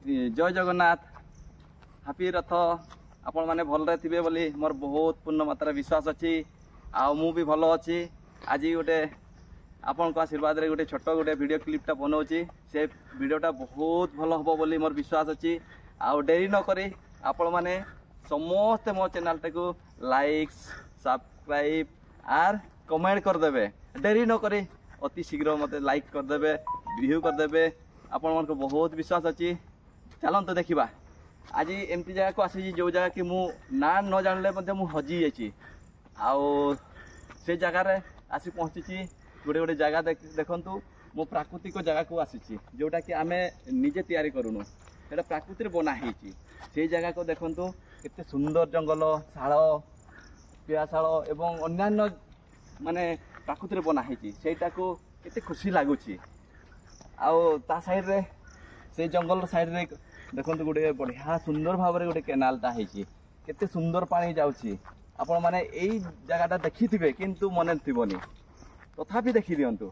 जय जगन्नाथ हापी रथ आपण मैंने भल थे बोली मोर बहुत पूर्ण मात्रा विश्वास अच्छी आउ मु भी भल अच्छी आज गोटे आपण आशीर्वाद रे गोटे छोट गोटे वीडियो क्लिपटा बनाऊँगी से वीडियोटा बहुत भल हम बोली मोर विश्वास अच्छी आउ डेरी न करी आपण मैंने समस्ते मो चैनल टाक लाइक सब्सक्राइब आर कमेंट करदे डेरी न करी अति शीघ्र मत लाइक करदे व्यू करदे आपण मन को बहुत विश्वास अच्छी चलन तो देखा आज एमती जगह को आसी जो जगह कि मु ना न जानले मु हजी जाइए आउ से जगार आसी पहुँची गोटे गोटे जगह देखु मो प्राकृतिक जगह को आसी जोटा कि आम निजे तैयारी करूनु से प्राकृति बनाई से जगह को देखु केते सुंदर जंगल शाल पियाशाल एवं अन्यान्य माने प्राकृति बनाई सेटा को केते खुशी लगुच आउ ता साइड रे से जंगल साइड रे देखो गोटे बढ़िया सुंदर भाव में गोटे केनालटा होती केते सुंदर पानी जाऊँगी आपण मैंने यही जगहटा देखी थे किंतु मन थी तथापि देखी दिंतु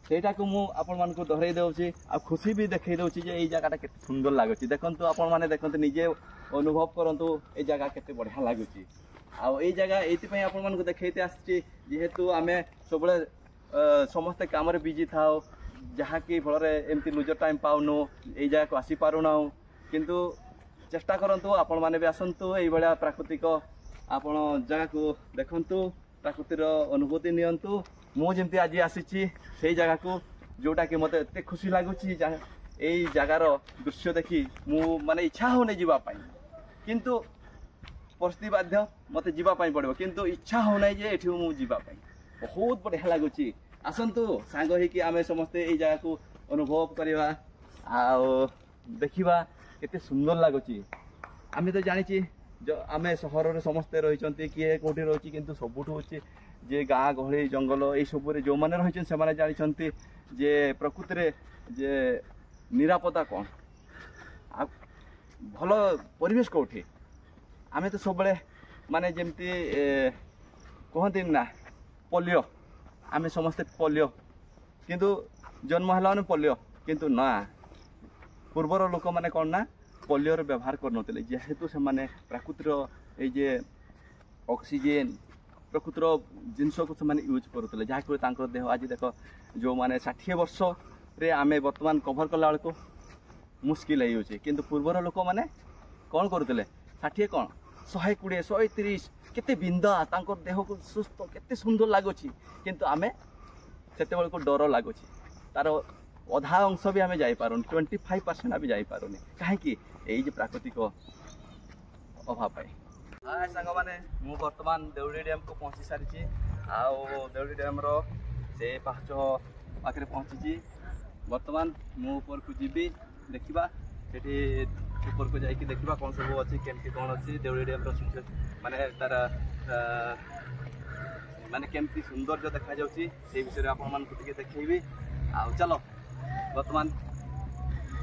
सेटा को मु आपण मान को दोहराई दउची आ खुशी भी देखई दउची जे एई जगहटा केते सुंदर लागुची देखंतु आपण माने देखंतु निजे अनुभव करंतु एई जगह केते बढ़िया लागुची आ एई जगह एति पई आपण मान को देखैते आछि जेहेतु आमे सबले समस्त काम रे बिजी थाओ जहाँ कि फल एमती लुजर टाइम पाऊनु यही जगह को आसी पारुना किंतु चेष्टा करंतु आपण माने भी आसंतु एई भलिया प्राकृतिक आपण जगह को देखंतु प्राकृतिर अनुभूति नियंतु मु जेमती आज आसीची से जगह को जोटा कि मते एते खुशी लागुची एई जगार दृश्य देखी मु माने इच्छा हो नै जीवा पाई किंतु परिस्थिति बाध्य मते जीवा पाई पड़िबो किंतु इच्छा हो नै जे एठी मु जीवा पाई बहुत बढ़िया लागुची आसंतु सांग होइकि आमे समस्ते एई जगह को अनुभव करवा आ देखिबा केते सुंदर लागुची आमे तो जानिची जो आमे शहर रे समस्ते रहिचंती किए कोठी रहउची किंतु सबुठ होची जे गाँ गहली जंगल ए सब जो मैंने रही से मैंने जानी जे प्रकृति रे जे निरापत्ता कौन आ भल परिवेश कौटी आमे तो सब माने जमती कहती ना पोलियो आमे समस्ते पोलियो किंतु जन्म है पोलियो किंतु ना पूर्वर लोक मैंने कौन ना पोलियोर व्यवहार करनोतिले जेहेतु से माने प्राकृतिर ए जे ऑक्सीजन प्रकृतिर जिनस को से यूज करुले जहाँकि देह आज देख जो मैंने 60 वर्ष रे आमे वर्तमान कभर कला बेलू मुस्किल हो किंतु पूर्वर लोक मैंने कौन करुले 60 कौन 120 130 केते बिंदा तांकर देह को सुस्थ केते सुंदर लगुच किंतु आमे सेते बेल को डर लगुच तार अधा अंश भी आमे जाई पारुन 25% भी जाई पारुनी कहीं यही प्राकृतिक अभाव पाई हाय सांग माने मु वर्तमान देउड़ी डैम को पहुंची सारी आउ देउड़ी डैम रो से पाँच पाखे पहुंची वर्तमान मु ऊपर को जीवी देखा सेठी ऊपर को जाइए देखा कौन सब अच्छी केमती कौन अच्छी देउड़ी डैम रो माने तार माने केमती सौंदर्य देखा जाउची से विषय रे आपण मान को टिके देखैबी आउ चलो वर्तमान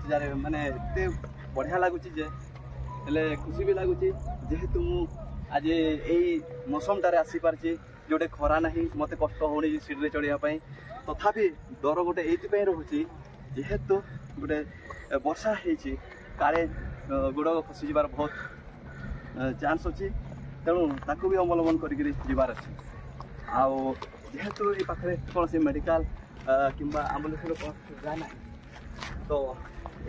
जारे माने एते बढ़िया लागुची जे हेले खुशी भी लगुच जेहेतु आज यही मौसमटारे आसी पार्ची जोटे खरा ना मत कष्ट होनी सीढ़ी चढ़ाई तथापि डर गोटे ये रोचे जेहेतु गोटे वर्षा होती काले गोड़ खसी जबार बहुत चांस अच्छी तेणु ताकू भी अवलम्बन कर आउ जेहेतु ये पाखे कौन से मेडिकल किंबा एम्बुलेंस कौन सुविधा ना तो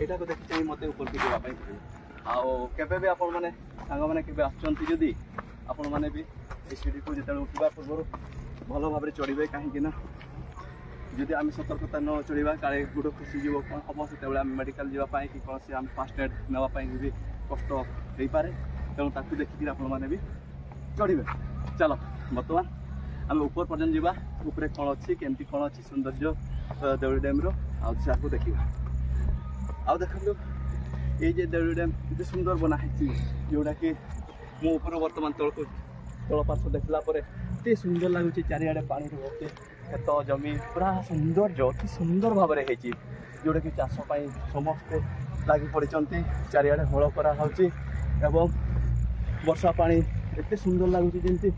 यहाँ को देखी चाहिए मत ऊपर को जावाई आउ केबे भी आपण माने सांग माने केबे आछंती जदी आपण माने भी ए सीढ़ी को जेते उठवा पूर्व भलो भाबरे चढ़िबे काहे ना जदि आम सतर्कता न चढ़ा काले गुड़ खसी जीव कौन हम से मेडिकल जावाई कि कौन से आम फास्ट एड नापी भी कष्ट हो पारे तेणु ताकू देखिए आपण माने भी चढ़े चलो बर्तमान आम ऊपर पर्यटन जावा ऊपर कौन अच्छी केमती कौन अच्छी सौंदर्य देउड़ी डैम रो आ को देखा आउ देखो ये जे देउड़ी डैम कितने सुंदर बनाई जोटा कि मो ऊपर वर्तमान तल को तल पार्श्व देखला एते सुंदर लगुच चारिआडे पानी भर्ती खेत जमी पूरा सौंदर्य अति सुंदर भाव में होती जोटा कि चाषपाई समस्त लगी पड़ी चारिआडे हल कराई वर्षा पानी एते सुंदर लगुच जमी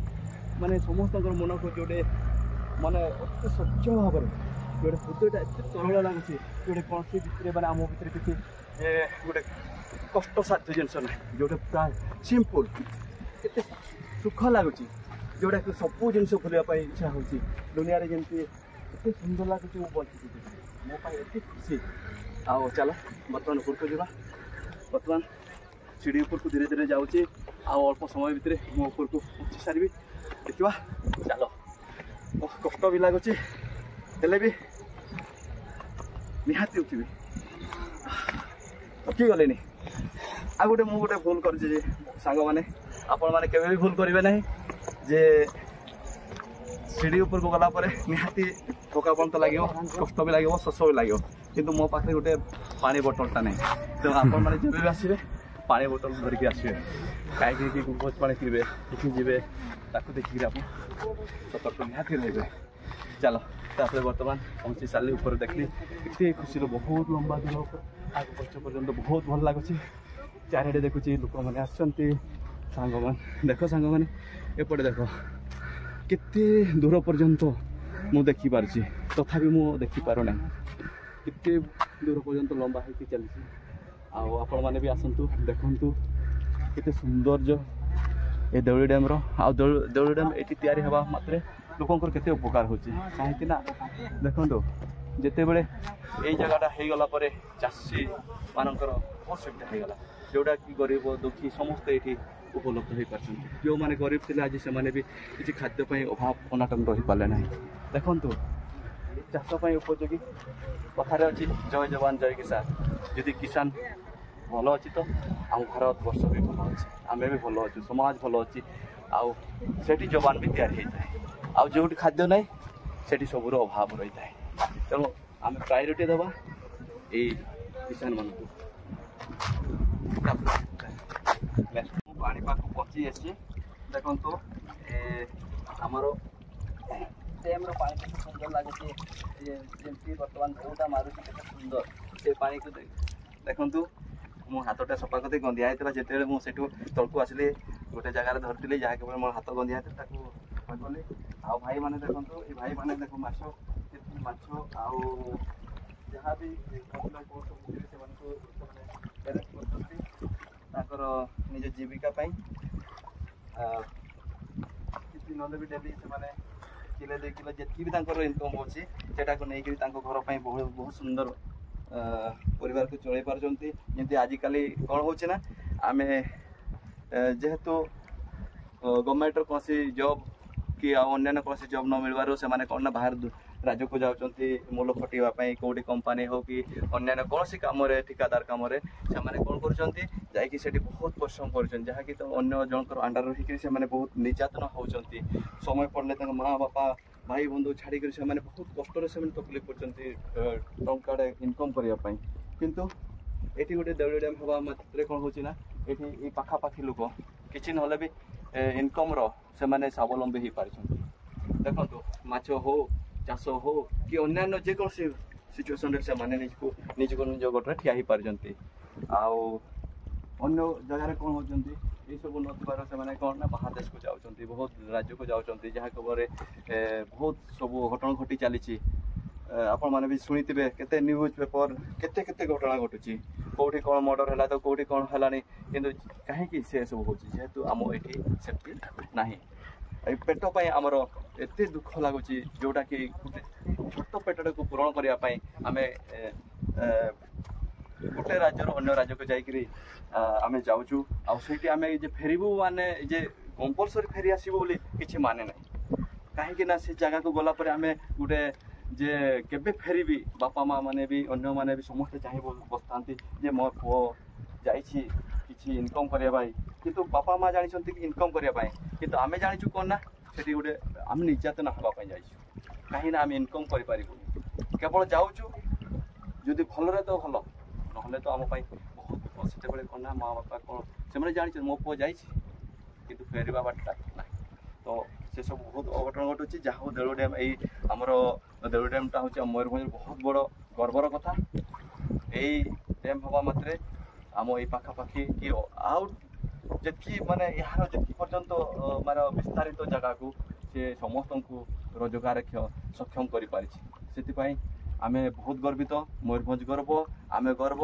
माने समस्त मन को जोटे माने अति स्वच्छ भाव गोटे हृदयटा एत सरल लगुच गोटे कौन भितर मैंने आम भितर किसी गोटे कष्ट साध्य जिनस ना जोटा प्राय सिंपल एत सुख लगुच जोटा कि सब जिन खोलने इच्छा हो दुनिया जमी एत सुंदर लगुच बची मो एत खुशी आओ चलो बर्तमान ऊपर को जावा बर्तमान सीढ़ी ऊपर को धीरे धीरे जाऊँगी अल्प समय भितर मो ऊपर को पहुँची सारी देखा चलो कष्ट भी लगुच भी निहाती उठिबी थकी गले आ गोटे मु गोटे भूल कर सांग मैंने आपण मैंने केवे भी भूल करेंगे ना जे सीढ़ी ऊपर को गला निहाती थकापन तो लगे कष्ट भी लगे शोष भी लगे किंतु मो पाखे गोटे पानी बोतलटा नहीं तो आपण मैंने जब भी आसवे पानी बोतल धरिकी आसवे कहीं ग्लूकोज पानी पीबे देखी जी ताकू देखिए आप सतर्क निहाती रहे चलो तापर बर्तमान पहुँची सारे ऊपर देखली इतने खुशी बहुत लंबा दिन आग पक्ष पर्यंत बहुत भल लगुच चारिड़े देखुची लोक मैंने आसंग देख सांग मैंने एपटे देख केते दूर पर्यंत मु देखी पार्ची तथापि मु देखी पारुना केते दूर पर्यंत लंबा होती चलती आपण मैंने भी आसतु देखु केते सौंदर्य ए देउली डैम देउली डैम ये तैयारी हवा मात्रे लोकंर केते उपकार होची कहीं ना देखो जिते बड़े ये जगहटा हो गला चाषी मानकर बहुत सुविधा हो गला जोटा कि गरीब दुखी समस्ते ये उपलब्ध हो पार्टी जो मैंने गरीब थे आज से भी किसी खाद्यपाई अभाव अनाटन रही पारे ना देखु चाषपाई उपयोगी कथार अच्छी जय जवान जय किसान यदि किसान भल अच्छी तो आम भारत वर्ष भी भल अच्छे आम भी भल अच्छे समाज भल अच्छी आउ से जवान भी तैयारी होता है आउ जो खाद्य ना से सबूर अभाव रही है तेणु आम प्रायोरिटी दबा ये किसान मान पानी पाक पहुँची आसी देखो आमर डैम पानी केते सुंदर लगुच बर्तमान ढौटा मारुची केते सुंदर से पानी को देखु मो हाथटा सफा करते गंदिया होता जिते मुझे तलू आसली गोटे जगार धरती जहाँ केवल मोर हाथ गंदिया कली आ भाई मैंने देखो ये भाई मैंने देख माछ जहाँ भी निज जीविका ना भी डेली से किले 2 किलो जी भी इनकम होची नहीं घर पर बहुत सुंदर परिवार को चल पार्टी जमी आजिकल कौन हो आम जेहेतु गवर्नमेंट कौन जॉब कि अन्य कौन जॉब न मिलवर से कौन ना बाहर राज्य को जाऊँगी मूल खटापी कौटी कंपानी हो कि अन्य कौन कम ठिकादार कम से कौन कर बहुत परिश्रम कर तो अन्य जनकर अंडर रही से बहुत निर्यातन होती समय पड़े माँ बापा भाई बंधु छाड़ी से बहुत कष्ट से तकलीफ कर इनकम करने किंतु ये गोटे देउली डैम हवा मात्रे कौन हो ये पाखापाखी लोक किसी ना भी इनकम से स्वावलम्बी हो पार्टी देखो माछ हो चाष हो कि अन्य जेकोसी सिचुएसन से निज गोटे ठिया हो पार्टी अन्य जगह कौन होती ये सब नथबार से कौन ना बाहर देश को जाऊँच बहुत राज्य को जाऊँच जहाँ खबर बहुत सब घटना घटी चली आपण मैंने भी शुणी थे केते न्यूज पेपर केते केते घटना घटुची कौटी कौन मर्डर है तो कौटी कौन है कि कहीं से सब हो जेहेतु आम ये सेफ्टी ना पेट आमर एत दुख लगुच जोटा कि छोट पेट को पूरण करने आम गोटे राज्य अन्य राज्य को जाकि आम जाऊँ आईटी आम फेरबू माने जे कंपलसरी फेरी आसबू कि माने ना कहीं से जगह को गला आम गोटे जे केबे फेरबी बापा माँ मैंने भी अन्य मैंने भी समस्ते चाहे बसता जे मो पु जाइए किसी इनकम करने किंतु बापा माँ जानी कि इनकम करने किंतु आम जाचु कौन ना से गोटे आम निर्यातन हाँपाई जाइए कहीं आम इनकम कर केवल जाऊँ जदि भल तो भल ना तो आम बहुत से कौन ना माँ बापा कौन से जानी मो पु जा फेरवा बाटा ना तो से सब बहुत अघटन घटुची जहाँ देउली डैम आमर देउली डैमटा हूँ मयूरभंज बहुत बड़ गर्वर कथा यही डैम हवा मात्रे आम ये पाखापाखि कि आउ जी माने यार जी पर्यंत माने विस्तारित जगह को से समस्त को रोजगार सक्षम कर पारिछि। से आम बहुत गर्वित मयूरभंज गर्व आम गर्व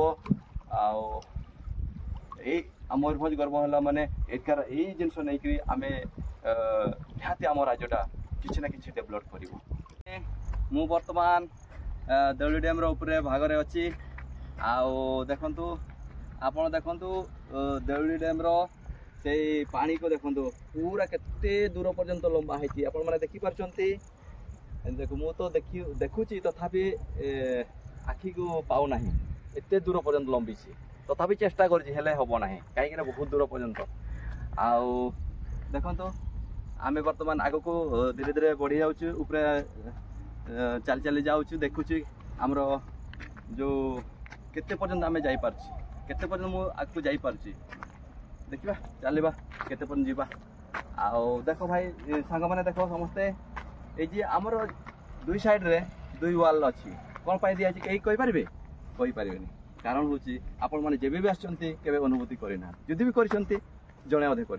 मयूरभंज गर्व है माने एकार यही जिनस नहीं आम निहाती आम राज्यटा किसी ना कि डेभलप कर मु बर्तमान देउली डैम रे भागरे अच्छी देखु आपण देखु देउली डैम से पानी को देखु पूरा केते दूर पर्यंत लंबा है आपण मैंने देखी पार्टी देखो मु तो देखुची तथापि आखि को पाऊना एते दूर पर्यंत लंबी तथापि चेष्टा कर हम ना कहीं बहुत दूर पर्यंत आउ देखो आम बर्तमान आग को धीरे धीरे बढ़ी जाऊँ चली चली जाऊँ देखुची आमर जो केते पर्यंत आम जापार केते पर्यंत मु आगको जापार देखा चलवा केते पर्यंत जीवा आउ देख भाई सांग मैंने देख समस्ते ये आमर दुई साइड रे दुई वाल अच्छी कौन पाई दिया कहीं कहींपारे कारण हूँ आपण मैंने जब भी आसके अनुभूति करना जदि भी कर जड़े अधे कर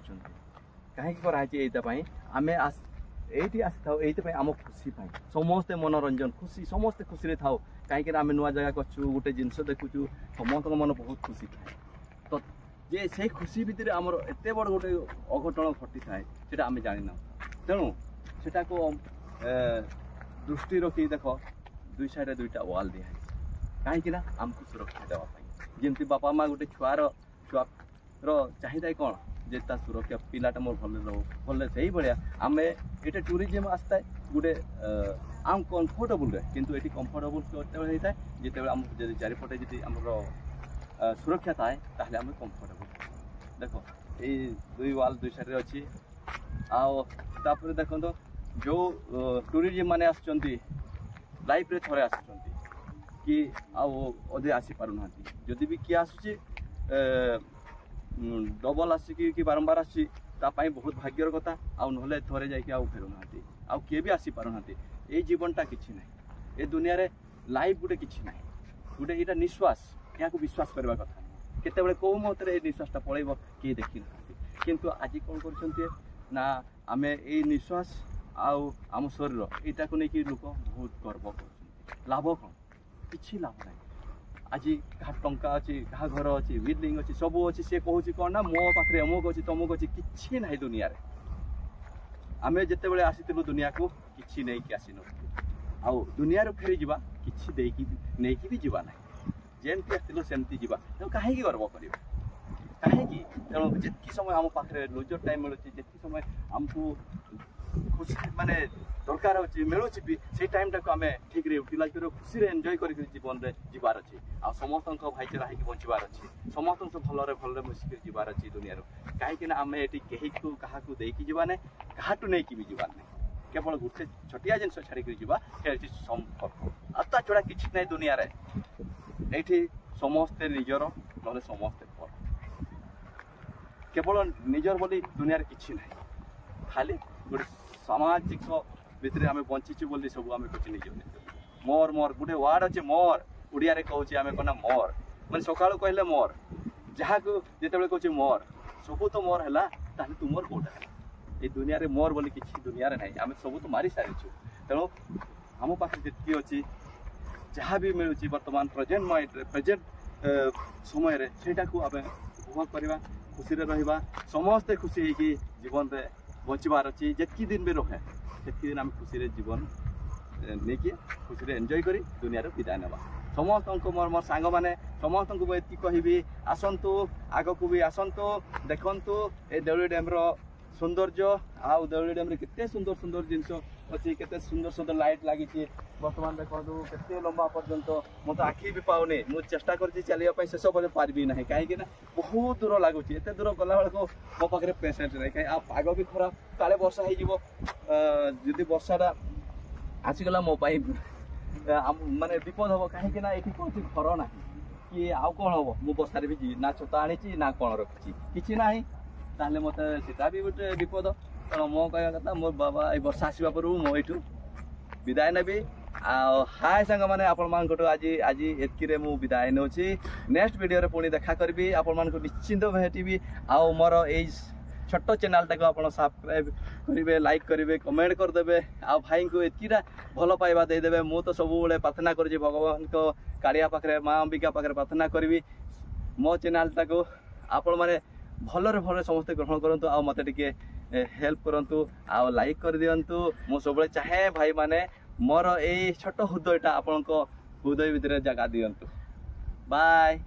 कहीं कराई आम ये आसी था ये आम खुशी समस्ते मनोरंजन खुशी समस्ते खुशी था कहीं आम नुआ जगह करछु गोटे जिनस देखुचु समस्त मन बहुत खुशी थाए तो जे से खुशी भितर आमर एत बड़ गोटे अघटन घटी थाए से आम जाना तेणु सेटा को दृष्टि रखी देख दुई साइड दुईटा वाल दिया कहीं आमको सुरक्षा देवाई जमी बापा माँ गोटे छुआर चाहिदा कौन जे सुरक्षा पिलाटा मोर भल रो भल से भाया आम ये टूरिज्म आसता है गोटे आम कम्फर्टेबल रे किंतु ये कम्फर्टेबल होता है जिते आम चारिपटे जी आम सुरक्षा थाए ताहले आम कम्फर्टेबल देख ये दुई वाल दुई साइड अच्छी आपर देखो जो टूरिज्म माने आसुचंती लाइफ रे थरे आसुचंती कि अधे आसी पारुना जदि भी किए आसुची डबल आसिकी बारंबार आसी तापाई बहुत भाग्यर कथा आउ नहले थरे जाइए आउ फेरुना आउ किए भी आसी पारुना ये जीवनटा किछि नहीं ए दुनिया रे लाइफ गोटे किछि नहीं गोटे यहाँ निश्वास या विश्वास करवा कथा केते कौ मत निश्वासटा पलैब किए देखी ना किंतु आज कौन कर ना आम ये निश्वास आम शरीर यहाँ को लेकिन लोक बहुत गर्व कर लाभ कौन कि लाभ ना आज क्या टंका अच्छी क्या घर अच्छी बिल्डिंग अच्छी सब अच्छी सी कहूँ कौन ना मो पाखे अमुक अच्छी तमुक अच्छी कि ना दुनिया रे आम जिते बड़े आसी दुनिया को कि नहीं कि आसी न दुनिया फेरी जावा कि नहीं भी जावा ना जमती आसो सेमती जावा तेणु कहीं गर्व कर कहीं तेणु जितकी समय आम पाखे लुजर टाइम मिलूँ जितकी समय आमको खुशी माने दरकार अच्छी मिलूँ भी से टाइमटा को आम ठीक यूटिलाइज कर खुशी एंजॉय कर जीवन में जीवार अच्छी आ समस्त भाईचारा होगी बचार अच्छी समस्त भल भल मिसिक जीवार अच्छी दुनिया कहीं आम ये कहीं को क्या देकी जाना क्या नहीं भी जावार नहीं केवल गोटे छटिया जिन छाड़ी जावा संपर्क ता छड़ा कि ना दुनिया ये समस्ते निजर ना समस्ते पर केवल निजर बोली दुनिया किसी ना खाली गोटे सामाजिक भितर आम बंचीचु बोली सब आम कुछ निज मोर मोर गोटे वार्ड अच्छे मोर ओडिया रे कहूँ आम कहना मोर मैंने सका कहले मोर जहाँ को जिते कहूँ मोर सब तो मोर है तुमर कौटा ये दुनिया रे मोर बोली किसी दुनिया रे नहीं आम सब तो मारी सारी तेणु आम पाखे जितकी अच्छी जहाँ भी मिलूँ बर्तमान प्रेजेंट माइंड प्रेजेंट समय सेटा को आम उपभोग करवा खुशी रहा समस्ते खुशी होगी जीवन में बचबार अच्छी जितकी दिन भी रहे से दिन आम खुशी जीवन नहीं कि खुशी एंजॉय करी दुनिया विदाय ना समस्त मोर मोर सांग मैंने समस्त को ये कहि आसतु आग को भी आसतु देखु ये देउली डैम सौंदर्य आउ देउली डैम केते सुंदर सुंदर जिनस अच्छी केते सुंदर सुंदर लाइट लगी बर्तमान देखो केते लंबा पर्यंत मत आखि भी पाऊनी मुझे चेष्टा कर चलिए शेष पर पार्बी ना कहीं बहुत दूर लगुच एत दूर गला बेलू मो पाखे पेसेंट नहीं कहीं पाग भी खराब काले वर्षा होदी वर्षाटा आसीगला मो माने विपद हम कहीं ये कौन घर ना कि आउ कौन हम मु बर्षार भी ना छता आनी ना कौन रखी कि ना ताहले मत सीटा भी गोटे विपद तेणु मो कह कथा मोर बाबा ये वर्षा आसवा पूर्व मो यू विदाय नेबी हाय सांग मैंने आपण मानकटो आज आज एतकी मु विदाय नौची नेक्स्ट वीडियो रे पुणी देखा करबी आपण मानक निश्चिंत भेटिबी आउ मोर ए छोट चैनल टाक आप सब्सक्राइब करेंगे लाइक करेंगे कमेंट करदे आ भाई को एतकीटा भल पाइबा देदेवे मु तो सब प्रार्थना करुँच भगवान को कालिया पाखे माँ अंबिका पाखे प्रार्थना करी मो चैनल टाक आपण मैंने भलरे भल समस्ते ग्रहण करूँ आ मत टे हेल्प करूँ आ लाइक कर दिंतु मु सब चाहे भाई माने मोर ये छोट हृदयटा आपण हृदय भितर जगह दिंतु बाय।